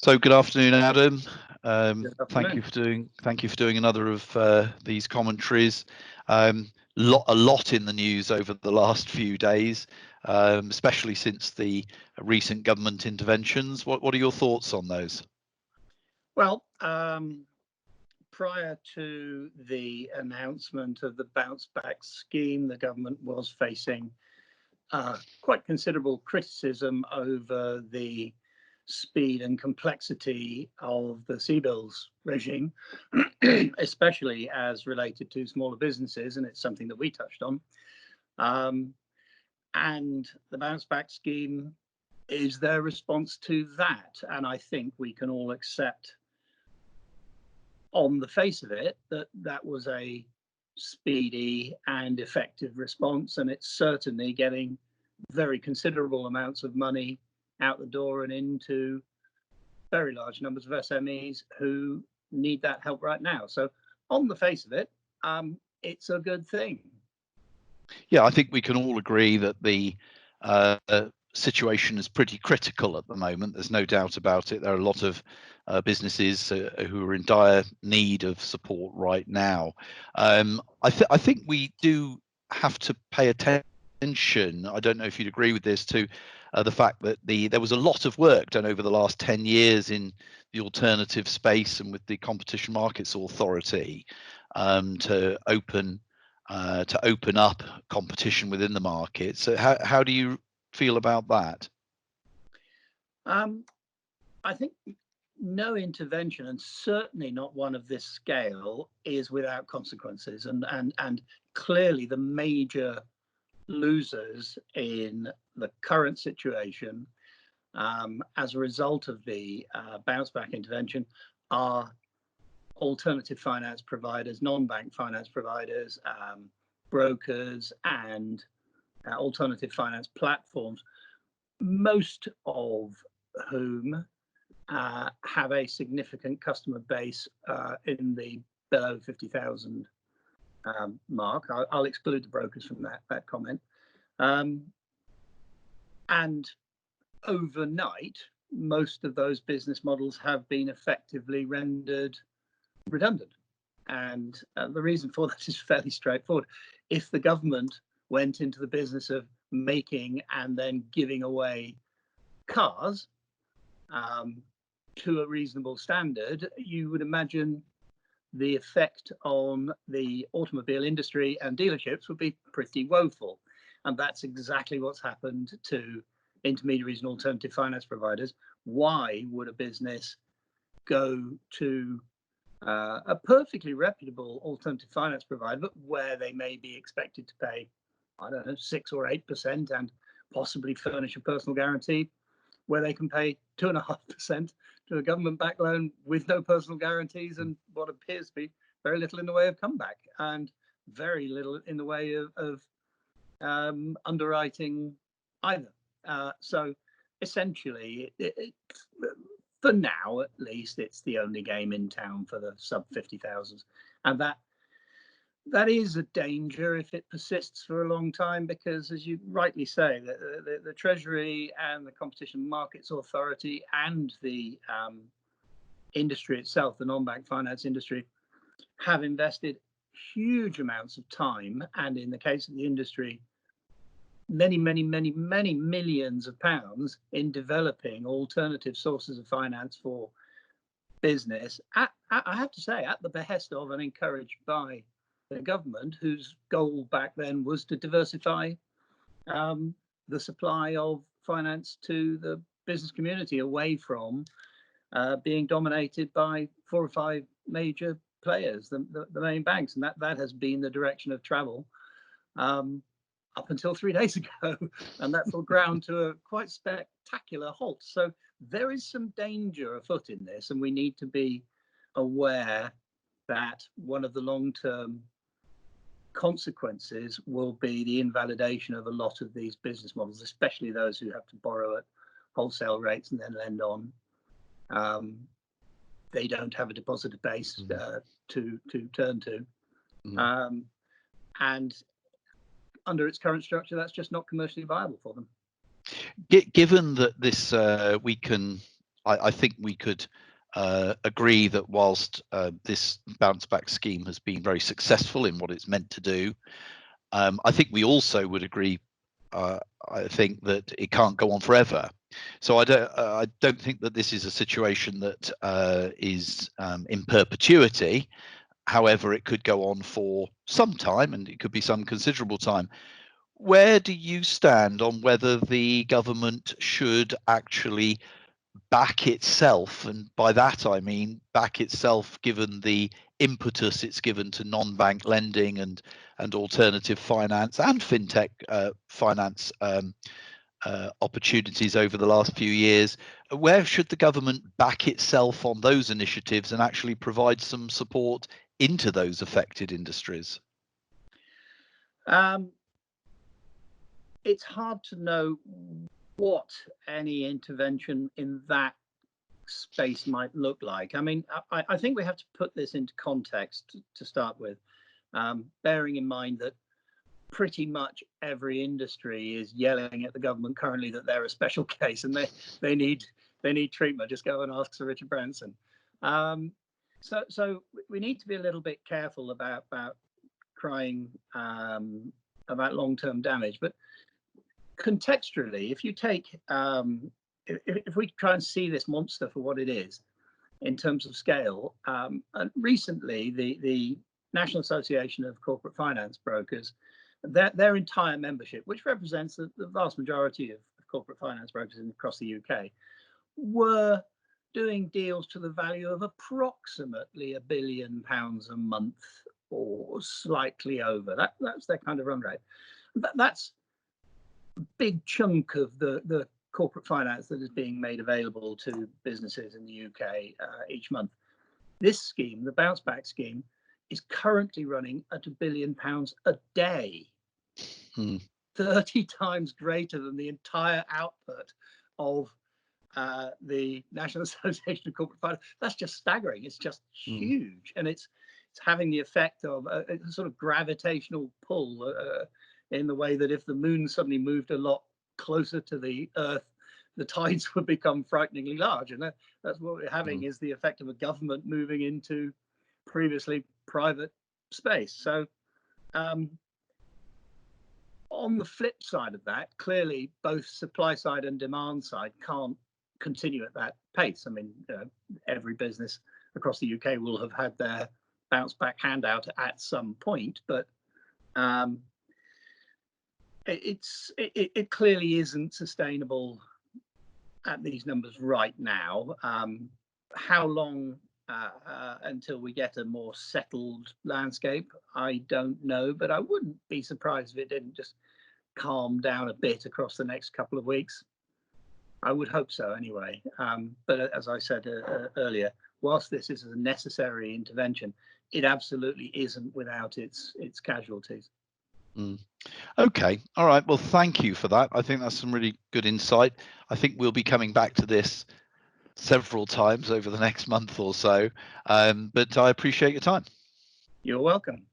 So good afternoon, Adam. Good Thank you afternoon. for doing another of these commentaries. A lot in the news over the last few days, especially since the recent government interventions. What are your thoughts on those? Well, prior to the announcement of the bounce back scheme, the government was facing quite considerable criticism over the speed and complexity of the CBILs regime, especially as related to smaller businesses, and it's something that we touched on. And the bounce back scheme is their response to that. And I think we can all accept on the face of it that that was a speedy and effective response, and it's certainly getting very considerable amounts of money out the door and into very large numbers of SMEs who need that help right now. So on the face of it, it's a good thing. Yeah, I think we can all agree that the situation is pretty critical at the moment. There's no doubt about it. There are a lot of businesses who are in dire need of support right now. I think we do have to pay attention. I don't know if you'd agree with this, to the fact that there was a lot of work done over the last 10 years in the alternative space and with the Competition Markets Authority to open up competition within the market. So how do you feel about that? I think no intervention, and certainly not one of this scale, is without consequences. And clearly the major losers in the current situation as a result of the bounce back intervention are alternative finance providers, non-bank finance providers, brokers, and alternative finance platforms, most of whom have a significant customer base in the below 50,000 mark. I'll exclude the brokers from that comment. And overnight, most of those business models have been effectively rendered redundant. And the reason for that is fairly straightforward. If the government went into the business of making and then giving away cars to a reasonable standard, you would imagine the effect on the automobile industry and dealerships would be pretty woeful. And that's exactly what's happened to intermediaries and alternative finance providers. Why would a business go to a perfectly reputable alternative finance provider, but where they may be expected to pay, I don't know, 6 or 8% and possibly furnish a personal guarantee, where they can pay 2.5% to a government-backed loan with no personal guarantees and what appears to be very little in the way of comeback and very little in the way of underwriting either. So essentially, for now, at least, it's the only game in town for the sub 50,000s. And that is a danger if it persists for a long time, because, as you rightly say, the Treasury and the Competition Markets Authority and the industry itself, the non-bank finance industry, have invested huge amounts of time, and in the case of the industry, many millions of pounds in developing alternative sources of finance for business, I have to say, at the behest of and encouraged by the government, whose goal back then was to diversify the supply of finance to the business community away from being dominated by 4 or 5 major players, the main banks. And that has been the direction of travel up until 3 days ago, and that's all ground to a quite spectacular halt. So there is some danger afoot in this, and we need to be aware that one of the long-term consequences will be the invalidation of a lot of these business models, especially those who have to borrow at wholesale rates and then lend on. They don't have a depositor base to turn to. And under its current structure, that's just not commercially viable for them. Given that this we can I think we could agree that whilst this bounce back scheme has been very successful in what it's meant to do, I think we also would agree, I think, that it can't go on forever. So I don't think that this is a situation that is in perpetuity. However, it could go on for some time, and it could be some considerable time. Where do you stand on whether the government should actually back itself? And by that I mean back itself given the impetus it's given to non-bank lending and alternative finance and fintech finance opportunities over the last few years. Where should the government back itself on those initiatives and actually provide some support into those affected industries? It's hard to know what any intervention in that space might look like. I mean, I think we have to put this into context to start with, bearing in mind that pretty much every industry is yelling at the government currently that they're a special case and they need treatment. Just go and ask Sir Richard Branson. So we need to be a little bit careful about crying about long-term damage. But contextually, if you take if we try and see this monster for what it is in terms of scale, recently the National Association of Corporate Finance Brokers, their entire membership, which represents the vast majority of corporate finance brokers across the UK, were doing deals to the value of approximately £1 billion a month or slightly over. That's their kind of run rate. That's a big chunk of the corporate finance that is being made available to businesses in the UK each month. This scheme, the bounce back scheme, is currently running at £1 billion a day, 30 times greater than the entire output of the National Association of Corporate Finance. That's just staggering. It's just huge, and it's having the effect of a sort of gravitational pull in the way that if the moon suddenly moved a lot closer to the Earth, the tides would become frighteningly large, and that's what we're having is the effect of a government moving into previously private space. So on the flip side of that, clearly both supply side and demand side can't continue at that pace. I mean, every business across the UK will have had their bounce back handout at some point, but it clearly isn't sustainable at these numbers right now. How long until we get a more settled landscape, I don't know, but I wouldn't be surprised if it didn't just calm down a bit across the next couple of weeks. I would hope so anyway. But as I said earlier, whilst this is a necessary intervention, it absolutely isn't without its casualties. Okay. All right. Well, thank you for that. I think that's some really good insight. I think we'll be coming back to this several times over the next month or so. But I appreciate your time. You're welcome.